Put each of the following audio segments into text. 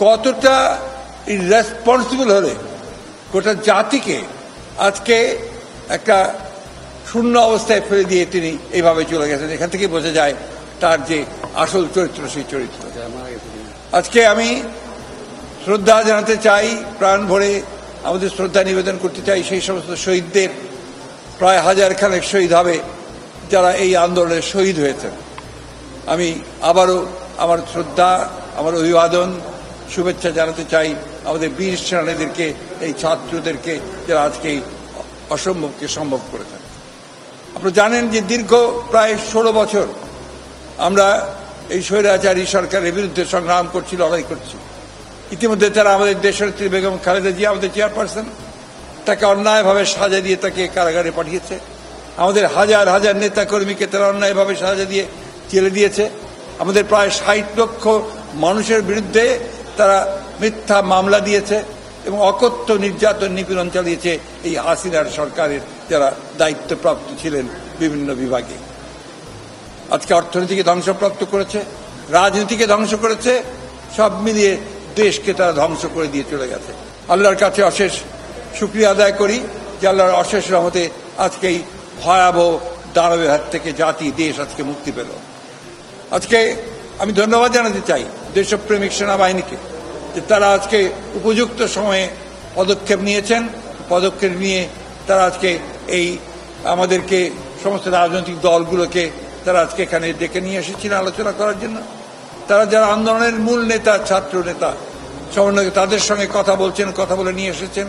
কতটা ইররেসপন্সিবল হলে গোটা জাতিকে আজকে একটা শূন্য অবস্থায় ফেলে দিয়ে তিনি এইভাবে চলে গেছেন। এখান থেকে বোঝা যায় তার যে আসল চরিত্র, সেই চরিত্র। আজকে আমি শ্রদ্ধা জানাতে চাই, প্রাণ ভরে আমাদের শ্রদ্ধা নিবেদন করতে চাই সেই সমস্ত শহীদদের। প্রায় 1000 খানেক শহীদ হবে যারা এই আন্দোলনে শহীদ হয়েছেন। আমি আবারও আমার শ্রদ্ধা, আমার অভিবাদন, শুভেচ্ছা জানাতে চাই আমাদের বীর সেনানীদেরকে, এই ছাত্রদেরকে যারা আজকে এই অসম্ভবকে সম্ভব করেছেন। আপনারা জানেন যে দীর্ঘ প্রায় 16 বছর আমরা এই স্বৈরাচারী সরকারের বিরুদ্ধে সংগ্রাম করছি, লড়াই করছি। ইতিমধ্যে তারা আমাদের দেশনেত্রী বেগম খালেদা জিয়া, আমাদের চেয়ারপারসন, তাকে অন্যায়ভাবে সাজা দিয়ে তাকে কারাগারে পাঠিয়েছে। আমাদের হাজার হাজার নেতা কর্মীকে তারা অন্যায়ভাবে সাজা দিয়ে জেলে দিয়েছে। আমাদের প্রায় 60 লক্ষ মানুষের বিরুদ্ধে তারা মিথ্যা মামলা দিয়েছে এবং অকথ্য নির্যাতন নিপীড়ন চালিয়েছে এই হাসিনার সরকারের যারা দায়িত্বপ্রাপ্ত ছিলেন বিভিন্ন বিভাগে। আজকে অর্থনীতিকে ধ্বংসপ্রাপ্ত করেছে, রাজনীতিকে ধ্বংস করেছে, সব মিলিয়ে দেশকে তারা ধ্বংস করে দিয়ে চলে গেছে। আল্লাহর কাছে অশেষ শুকরিয়া আদায় করি যে আল্লাহর অশেষ রহমতে আজকে এই ভয়াবহ দানবের হাত থেকে জাতি, দেশ আজকে মুক্তি পেল। আজকে আমি ধন্যবাদ জানাতে চাই দেশপ্রেমিক সেনাবাহিনীকে যে তারা আজকে উপযুক্ত সময়ে পদক্ষেপ নিয়েছেন। পদক্ষেপ নিয়ে তারা আজকে এই আমাদেরকে সমস্ত রাজনৈতিক দলগুলোকে তারা আজকে এখানে ডেকে নিয়ে এসেছিলেন আলোচনা করার জন্য। তারা যারা আন্দোলনের মূল নেতা, ছাত্র নেতা, সমন্বয়, তাদের সঙ্গে কথা বলছেন, কথা বলে নিয়ে এসেছেন।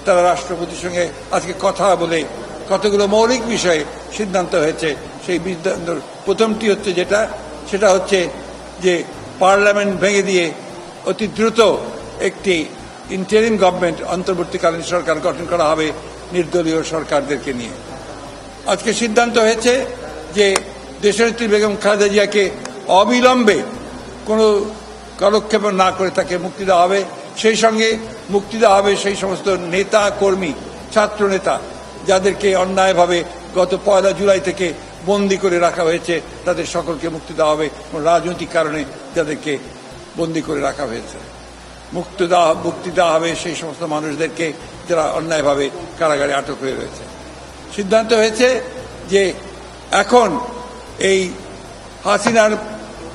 তারা রাষ্ট্রপতির সঙ্গে আজকে কথা বলে কতগুলো মৌলিক বিষয়ে সিদ্ধান্ত হয়েছে। সেই সিদ্ধান্ত প্রথমটি হচ্ছে সেটা হচ্ছে যে পার্লামেন্ট ভেঙে দিয়ে অতি দ্রুত একটি ইন্টারিম গভর্নমেন্ট, অন্তর্বর্তীকালীন সরকার গঠন করা হবে নির্দলীয় সরকারদেরকে নিয়ে। আজকে সিদ্ধান্ত হয়েছে যে দেশনেত্রী বেগম খালেদা জিয়াকে অবিলম্বে কোনো কালক্ষেপ না করে তাকে মুক্তি দেওয়া হবে। সেই সঙ্গে মুক্তি দেওয়া হবে সেই সমস্ত নেতা কর্মী, ছাত্র নেতা যাদেরকে অন্যায়ভাবে গত 1 জুলাই থেকে বন্দী করে রাখা হয়েছে, তাদের সকলকে মুক্তি দেওয়া হবে। রাজনৈতিক কারণে যাদেরকে বন্দী করে রাখা হয়েছে মুক্তি দেওয়া হবে সেই সমস্ত মানুষদেরকে যারা অন্যায়ভাবে কারাগারে আটক হয়ে রয়েছে। সিদ্ধান্ত হয়েছে যে এখন এই হাসিনার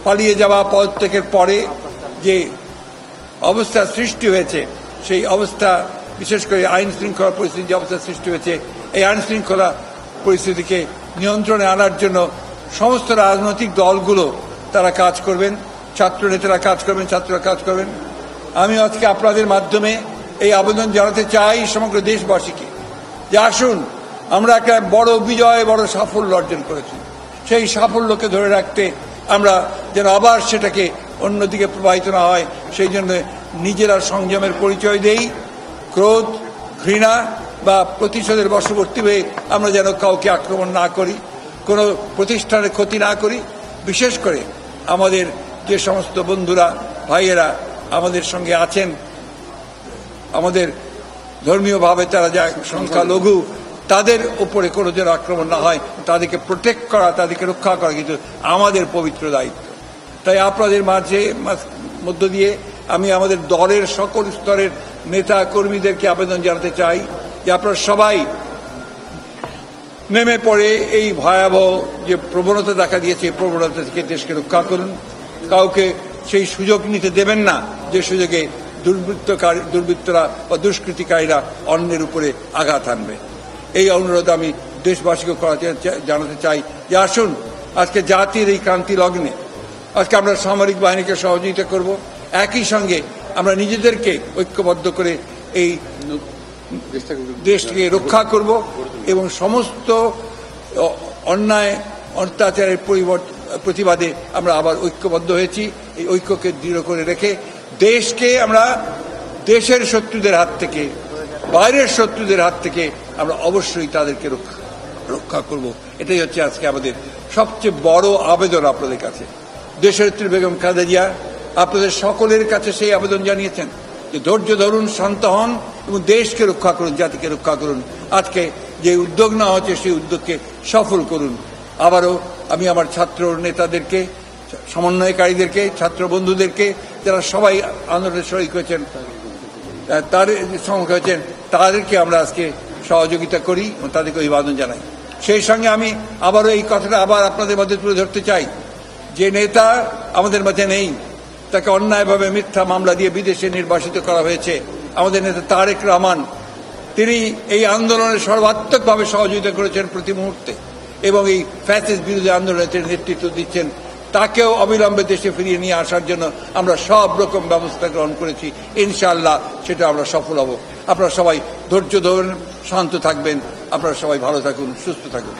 পালিয়ে যাওয়া পদত্যাগের পরে যে অবস্থা সৃষ্টি হয়েছে, সেই অবস্থা, বিশেষ করে আইন শৃঙ্খলা পরিস্থিতি যে অবস্থা সৃষ্টি হয়েছে, এই আইন শৃঙ্খলা পরিস্থিতিকে নিয়ন্ত্রণে আনার জন্য সমস্ত রাজনৈতিক দলগুলো তারা কাজ করবেন, ছাত্র নেতারা কাজ করবেন, ছাত্ররা কাজ করবেন। আমি আজকে আপনাদের মাধ্যমে এই আবেদন জানাতে চাই সমগ্র দেশবাসীকে যে আসুন, আমরা একটা বড় বিজয়, বড় সাফল্য অর্জন করেছি। সেই সাফল্যকে ধরে রাখতে আমরা যেন আবার সেটাকে অন্যদিকে প্রবাহিত না হয়, সেই জন্য নিজেরা সংযমের পরিচয় দেই। ক্রোধ, ঘৃণা বা প্রতিশোধের বশবর্তী হয়ে আমরা যেন কাউকে আক্রমণ না করি, কোনো প্রতিষ্ঠানের ক্ষতি না করি। বিশেষ করে আমাদের যে সমস্ত বন্ধুরা, ভাইয়েরা আমাদের সঙ্গে আছেন, আমাদের ধর্মীয়ভাবে তারা যা সংখ্যালঘু, তাদের উপরে কোনো যেন আক্রমণ না হয়, তাদেরকে প্রোটেক্ট করা, তাদেরকে রক্ষা করা কিন্তু আমাদের পবিত্র দায়িত্ব। তাই আপনাদের মধ্য দিয়ে আমি আমাদের দলের সকল স্তরের নেতা কর্মীদেরকে আবেদন জানাতে চাই যে আপনারা সবাই নেমে পড়ে এই ভয়াবহ যে প্রবণতা দেখা দিয়েছে, এই প্রবণতা থেকে দেশকে রক্ষা করুন। কাউকে সেই সুযোগ নিতে দেবেন না যে সুযোগে দুর্বৃত্তরা বা দুষ্কৃতিকারীরা অন্যের উপরে আঘাত আনবে। এই অনুরোধ আমি দেশবাসীকে জানাতে চাই যে আসুন, আজকে জাতির এই ক্রান্তি লগ্নে আজকে আমরা সামরিক বাহিনীকে সহযোগিতা করব, একই সঙ্গে আমরা নিজেদেরকে ঐক্যবদ্ধ করে এই দেশকে রক্ষা করব এবং সমস্ত অন্যায় অত্যাচারের প্রতিবাদে আমরা আবার ঐক্যবদ্ধ হয়েছি। এই ঐক্যকে দৃঢ় করে রেখে দেশকে আমরা দেশের শত্রুদের হাত থেকে, বাইরের শত্রুদের হাত থেকে আমরা অবশ্যই তাদেরকে রক্ষা করব। এটাই হচ্ছে আজকে আমাদের সবচেয়ে বড় আবেদন আপনাদের কাছে। দেশনেত্রী বেগম খালেদা জিয়া আপনাদের সকলের কাছে সেই আবেদন জানিয়েছেন যে ধৈর্য ধরুন, শান্ত হন এবং দেশকে রক্ষা করুন, জাতিকে রক্ষা করুন। আজকে যে উদ্যোগ নেওয়া হচ্ছে সেই উদ্যোগকে সফল করুন। আবারও আমি আমার ছাত্র নেতাদেরকে সমন্বয়কারীদেরকে, ছাত্র বন্ধুদেরকে, যারা সবাই আন্দোলনে শরিক হয়েছেন, তাদেরকে আমরা আজকে সহযোগিতা করি এবং তাদেরকে অভিবাদন জানাই। সেই সঙ্গে আমি আবারও এই কথাটা আবার আপনাদের মধ্যে তুলে ধরতে চাই, যে নেতা আমাদের মাঝে নেই, তাকে অন্যায়ভাবে মিথ্যা মামলা দিয়ে বিদেশে নির্বাসিত করা হয়েছে, আমাদের নেতা তারেক রহমান, তিনি এই আন্দোলনে সর্বাত্মকভাবে সহযোগিতা করেছেন প্রতি মুহূর্তে এবং এই ফ্যাসিস্ট বিরোধী আন্দোলনের নেতৃত্ব দিচ্ছেন। তাকেও অবিলম্বে দেশে ফিরিয়ে নিয়ে আসার জন্য আমরা সব রকম ব্যবস্থা গ্রহণ করেছি। ইনশাআল্লাহ সেটা আমরা সফল হব। আপনারা সবাই ধৈর্য ধরুন, শান্ত থাকবেন, আপনারা সবাই ভালো থাকুন, সুস্থ থাকুন।